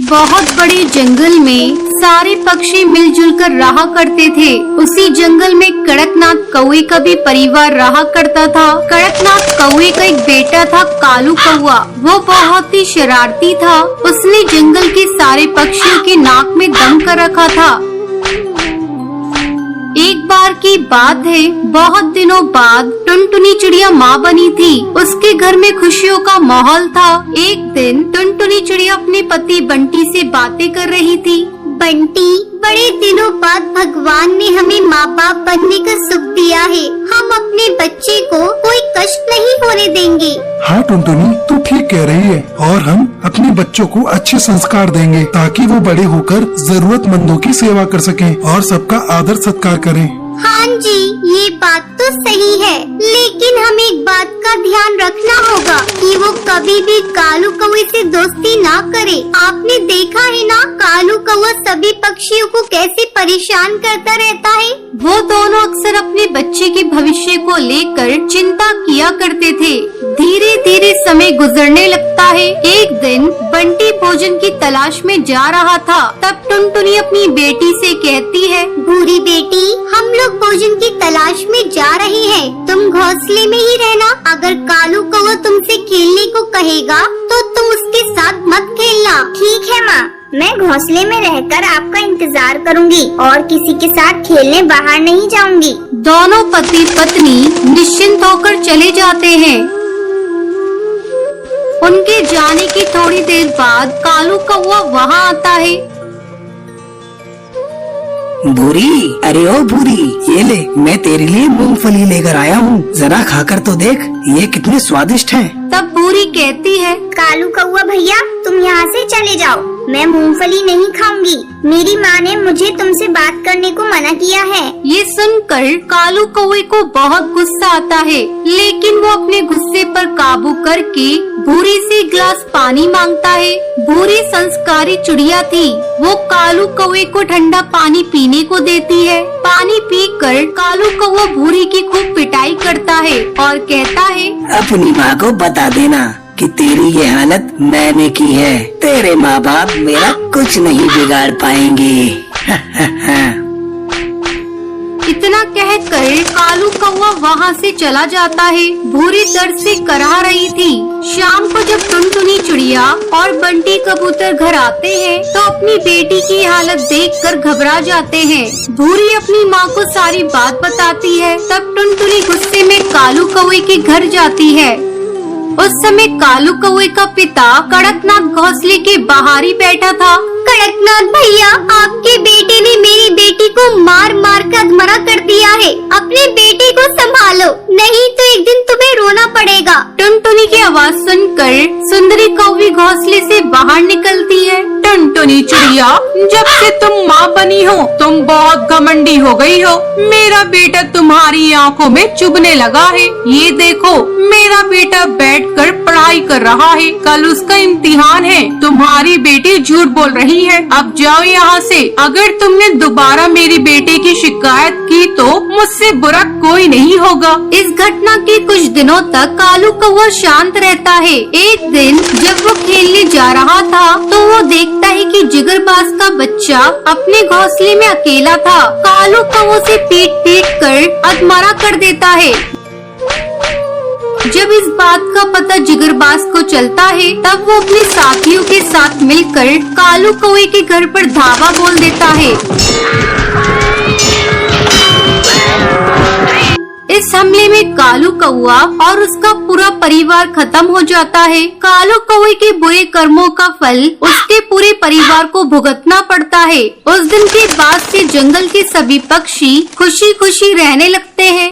बहुत बड़े जंगल में सारे पक्षी मिलजुल कर रहा करते थे। उसी जंगल में कड़कनाथ कौवे का भी परिवार रहा करता था। कड़कनाथ कौवे का एक बेटा था कालू कौवा। वो बहुत ही शरारती था। उसने जंगल के सारे पक्षियों के नाक में दम कर रखा था। एक बार की बात है, बहुत दिनों बाद टुनटुनी चिड़िया माँ बनी थी। उसके घर में खुशियों का माहौल था। एक दिन टुनटुनी चिड़िया अपने पति बंटी से बातें कर रही थी। बंटी, बड़े दिनों बाद भगवान ने हमें माँ बाप बनने का सुख दिया है। हम अपने बच्चे को कोई कष्ट नहीं होने देंगे। हाँ टुनटुनी, तू ठीक कह रही है। और हम अपने बच्चों को अच्छे संस्कार देंगे ताकि वो बड़े होकर जरूरतमंदों की सेवा कर सकें और सबका आदर सत्कार करें। हाँ जी, ये बात तो सही है, लेकिन हमें एक बात का ध्यान रखना होगा कि वो कभी भी कालू कौवे से दोस्ती ना करे। आपने देखा है ना, कालू कौवा सभी पक्षियों को कैसे परेशान करता रहता है। वो दोनों अक्सर अपने बच्चे के भविष्य को लेकर चिंता किया करते थे। धीरे धीरे समय गुजरने लगता है। एक दिन बंटी भोजन की तलाश में जा रहा था। तब टुनटुनी अपनी बेटी से कहती है, भूरी बेटी, हम लोग भोजन की तलाश में जा रहे हैं। तुम घोंसले में ही रहना। अगर कालू कौवा तुमसे खेलने को कहेगा तो तुम उसके साथ मत खेलना। ठीक है माँ, मैं घोंसले में रहकर आपका इंतजार करूंगी और किसी के साथ खेलने बाहर नहीं जाऊंगी। दोनों पति पत्नी निश्चिंत होकर चले जाते हैं। उनके जाने की थोड़ी देर बाद कालू कौवा वहाँ आता है। भूरी, अरे ओ भूरी, ये ले, मैं तेरे लिए मूंगफली लेकर आया हूँ। जरा खाकर तो देख, ये कितने स्वादिष्ट हैं। तब भूरी कहती है, कालू कौवा भैया, तुम यहाँ से चले जाओ। मैं मूंगफली नहीं खाऊंगी। मेरी माँ ने मुझे तुमसे बात करने को मना किया है। ये सुनकर कालू कौवे को बहुत गुस्सा आता है, लेकिन वो अपने गुस्से पर काबू करके भूरी से गिलास पानी मांगता है। भूरी संस्कारी चिड़िया थी। वो कालू कौवे को ठंडा पानी पीने को देती है। पानी पीकर कालू कौवा भूरी की खूब पिटाई करता है और कहता है, अपनी माँ को बता देना कि तेरी ये हालत मैंने की है। तेरे माँ बाप मेरा कुछ नहीं बिगाड़ पाएंगे। इतना कहकर कालू कौवा वहाँ से चला जाता है। भूरी दर्द से कराह रही थी। शाम को जब टुनटुनी चिड़िया और बंटी कबूतर घर आते हैं तो अपनी बेटी की हालत देखकर घबरा जाते हैं। भूरी अपनी माँ को सारी बात बताती है। तब टुनटुनी गुस्से में कालू कौवे के घर जाती है। उस समय कालू कौवे का पिता कड़कनाथ घोंसले के बाहर ही बैठा था। कड़कनाथ भैया, आपके बेटे ने मेरी बेटी को मार मार कर अधमरा कर दिया है। अपने बेटे को संभालो, नहीं तो एक दिन तुम्हें रोना पड़ेगा। टुनटुनी की आवाज सुनकर सुंदरी कौवी घोंसले से बाहर निकलती है। टुनटुनी चिड़िया, जब से तुम माँ बनी हो तुम बहुत घमंडी हो गई हो। मेरा बेटा तुम्हारी आंखों में चुभने लगा है। ये देखो, मेरा बेटा बैठकर पढ़ाई कर रहा है। कल उसका इम्तिहान है। तुम्हारी बेटी झूठ बोल रही है। अब जाओ यहाँ से। अगर तुमने दोबारा मेरी बेटे की शिकायत की तो मुझसे बुरा कोई नहीं होगा। इस घटना के कुछ दिनों तक कालू कौवा शांत रहता है। एक दिन जब वो खेलने जा रहा था तो वो देखता है कि जिगरबाज का बच्चा अपने घोंसले में अकेला था। कालू कौवे से पीट पीट कर अधमरा कर देता है। जब इस बात का पता जिगरबाज को चलता है तब वो अपने साथियों के साथ मिलकर कालू कौवे के घर पर धावा बोल देता है। इस हमले में कालू कौवा और उसका पूरा परिवार खत्म हो जाता है। कालू कौवे के बुरे कर्मों का फल उसके पूरे परिवार को भुगतना पड़ता है। उस दिन के बाद से जंगल के सभी पक्षी खुशी खुशी रहने लगते हैं।